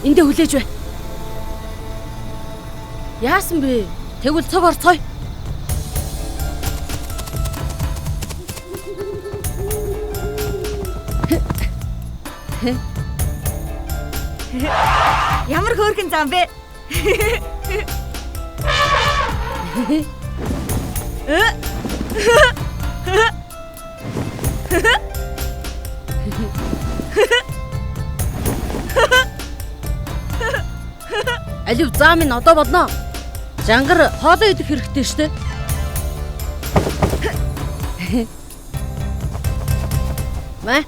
Эндээ хүлээж бай. Яасан бэ? Тэгвэл цог орцгоё. Ямар хөөрхөн зам бэ? Алив зам минь одоо бодно. Жангар хоолоо идэх хэрэгтэй шүү дээ. Мэ?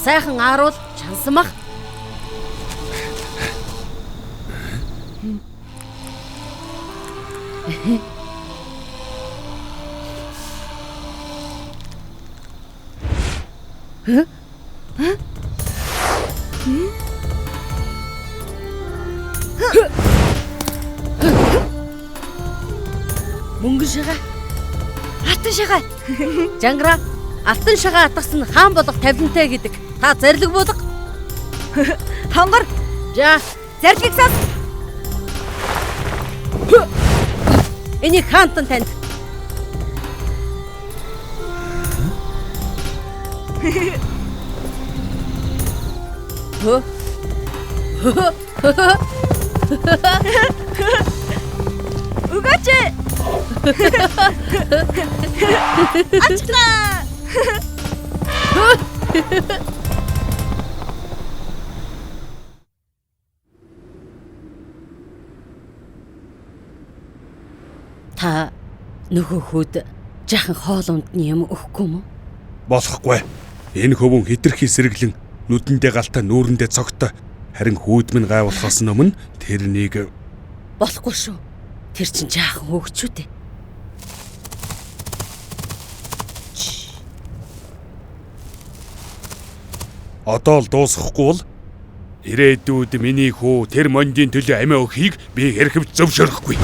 Сайхан ааруул чансамах. Мөнгөн шагаа. Алтан шагаа. Жангара, алтан шагаа атгсан хаан болох тавилантай гэдэг. Та зарлиг болго. Хонгор. За, Зарлиг сас. Энийг хаантан танд. Угаач. Ачтаа. Та нөгөө хүүд жаахан хоол ундны юм өгөхгүй юм уу? Болохгүй. Энэ хөвөн хитрхи сэргэлэн нүдэндээ галтаа нүүрэндээ цогтой. Харин хүүд минь гайвуулахаас өмнө тэрнийг Болохгүй шүү. Тэр чинь жаахан хөөгчүү дээ. одоо л дуусахгүй бол ирээдүйд миний хүү тэр мондийн төлөө амиа өгөхийг би хэрхэв зөвшөөрөхгүй.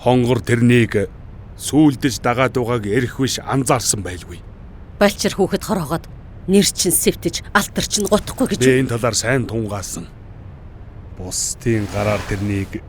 Хонгор тэрнийг сүүлдэж дагаад байгааг эрх биш анзаарсан байлгүй. Балчир хүүхэд хороогоод нэр чин сэвтэж алтар чин гутахгүй гэж. Би энэ талаар сайн тунгаасан. Бусдын гараар тэрнийг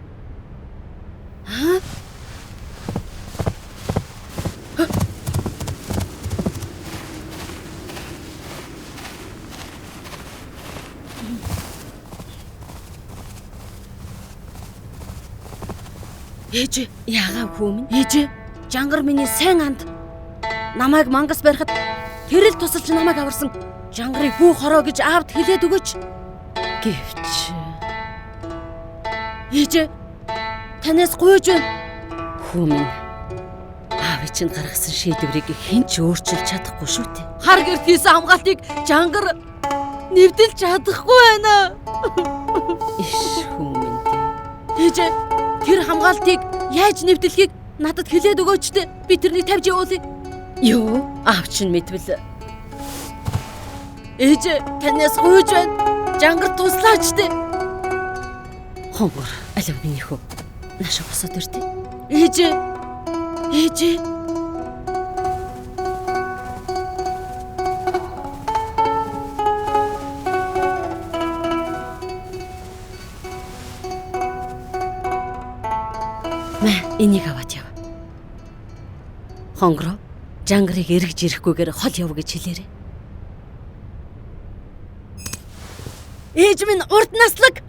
Ээж яагаад хүү минь? Ээж жангар миний сайн анд. Намайг мангас барихад тэр л тусалж намайг аварсан. Жангарыг хүү хороо гэж аавд хэлээд өгөөч. Гэвч ээж танаас гуйж байна. Хүү минь аав чинь гаргасан шийдвэрийг хэн ч өөрчилж чадахгүй шүү дээ. Хар гэрт хийсэн хамгаалтыг жангар нэвдэлж чадахгүй байна. Иш хүү минь. Ээж тэр хамгаалтыг яаж нэвтэлхийг надад хэлээд өгөөч дээ. Би тэрнийг тавьж явуулъя. Юу? Аав чинь мэдвэл. Ээж танаас гуйж байна. Жангар туслаач дээ. Хонгор алив миний хөө. Наша босоод ирдэ. Ээж. Энийг аваад яв. Хонгороо жангарыг эргэж ирэхгүйгээр хол яв гэж хэлээрэй. Ээж минь урд наслаг.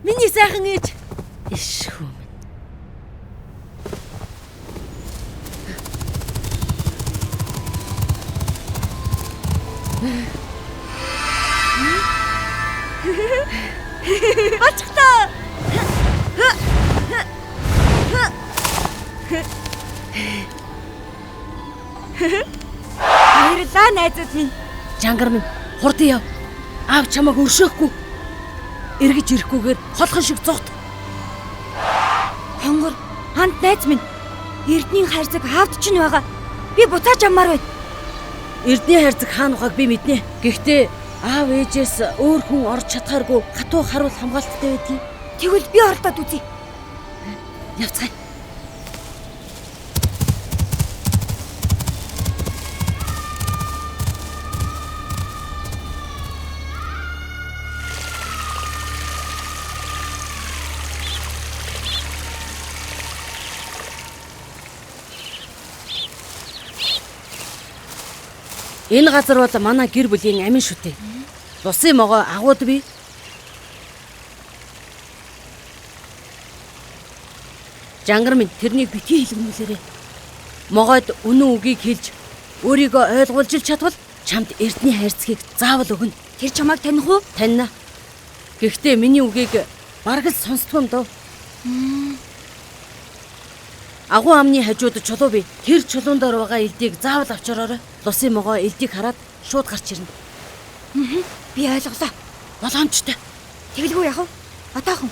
Миний сайхан ээж. Иш хүү минь. Ачхтаа. Баярлалаа найзууд минь. Жангар минь хурдан яв. Аав чамайг өршөөхгүй. Эргэж ирэхгүйгээр холхон шиг зогт. Хонгор, ханд найз минь. Эрдний хайрцаг аавд ч нь байгаа. Би буцааж аммаар байна. Эрдний хайрцаг хаан ухааг би мэднэ. Гэхдээ аав ээжээс өөр хүн орж чадхааргүй хатуу харуул хамгаалттай байдгийг. Тэгвэл би оролдоод үзье. Явцгаая. Энэ газар бол манай гэр бүлийн амин шүү дээ. Лусын могоо агууд би. Жангар минь тэрнийг битгий хэлгэнүүлээрэй. Могоод үнэн үгийг хэлж өөрийгөө ойлгуулж чадвал чамд эрдний хайрцгийг заавал өгнө. Тэр чамайг таних уу? Таньна. Гэхдээ миний үгийг бараг л сонсдгүй юм дөө. Агуу амны хажууд чулуу бий. Тэр чулуун дээр байгаа элдийг заавал авчираарай. Лусын могоо элдийг хараад шууд гарч ирнэ. Би ойлголоо. Боломжтой. Тэгэлгүй яах вэ? Отоохон.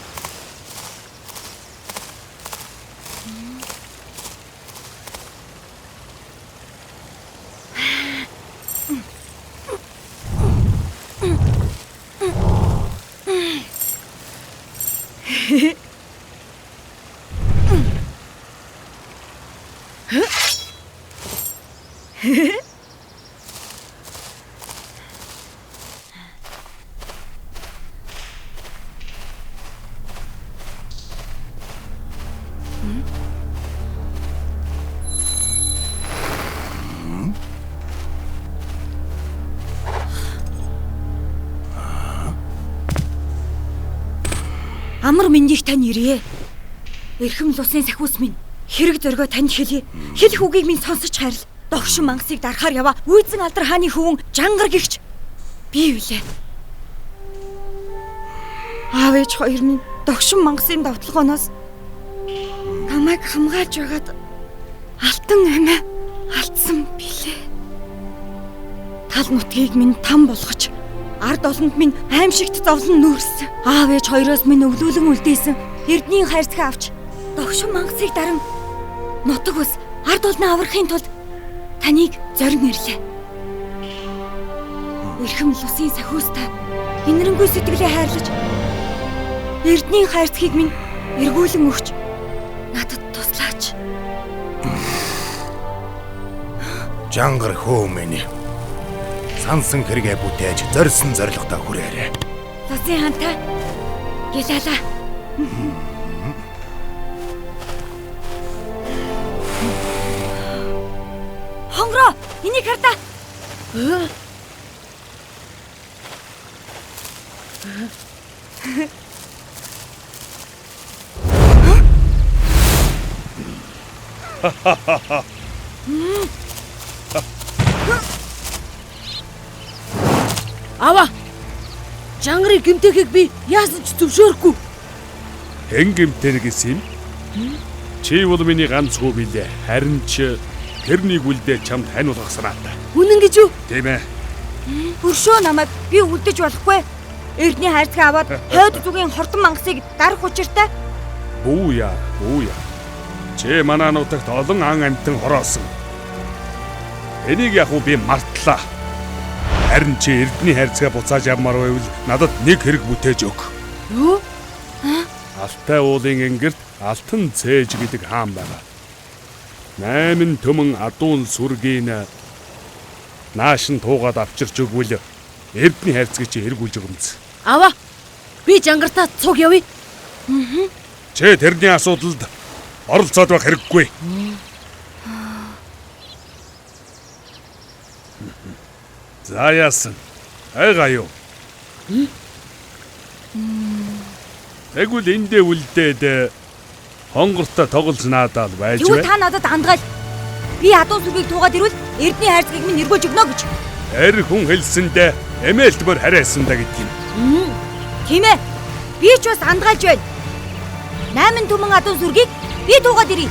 Амар мэндийг тань ирээ. Эрхэм лусын сахиус минь хэрэг зөргөө танд хэлье. Хэлэх үгийг минь сонсож хайрл. Догшин мангасыг дарахаар яваа. Үйзэн алдар хааны хөвөн Жангар гихч би үлээ. Аав ээж хоёр минь догшин мангасын давталгооноос намайг хамгаалж байгаад алтан амиа алдсан билээ. Тал нутгийг минь там болгож ард олонд минь аимшигт зовлон нүүрсэн. Аав ээж хоёроос минь өвлүүлэн үлдээсэн эрдний хайрцаг авч догшин мангасыг даран нутаг ус ард олноо аврахын тулд таныг зорин ирлээ. Эрхэм лусын сахиустай инэрэнгүй сэтгэлээ хайрлаж эрдний хайрцгийг минь эргүүлэн өгч надад туслаач. Жангар хөөмэн. Сансан хэрэгэ бүтээж зорьсон зорилготой хүрээрээ. Лусын хантай гялалаа. Хонгороо, энийг хар та. Ава. Жангарыг гэмтэхийг би яасан ч зөвшөөрөхгүй. Хэн гэмтэр гэсэн юм? Чи бол миний ганц хүү билээ. Харин ч тэрнийг үлдээ чамд хань болгох санаатай. Үнэн гэж юу? Тийм ээ. Өршөө намайг би үлдэж болохгүй. Эрдний хайрцаг аваад хойд зүгийн хортон мангасыг дарах учиртай. Бүүя. Чи манай нутагт олон ан амтан хороосон. Энийг яг би мартлаа. Харин чи эрдний хайрцагаа буцааж явмаар байвал надад нэг хэрэг бүтээж өг. Юу? Алтай уулын энгэрт алтан цээж гэдэг хаан байгаа. 8 төмөн адуун сүргийн наашин туугаад авчирч өгвөл эрдний хайрцгийг чи хэрэгүүлж өгмөц. Ава. Би Жангартаа цуг явъя. Чи тэрний асуудалд оролцоод байх хэрэггүй. За яасан. Айгаа юу? Тэгвэл эндээ үлдээд хонгортой тоглож наадаад байж Юу бай. та надад андгаал. Би адуун сүргийг туугаад ирвэл эрдний хайрцгийг минь эргүүлж өгнө гэж. Эр хүн хэлсэндээ эмээлтмөр хараасан да гэдэг юм. Тийм ээ. Би ч бас андгаалж байна. 8 төмөн адуун сүргийг би туугаад ирье.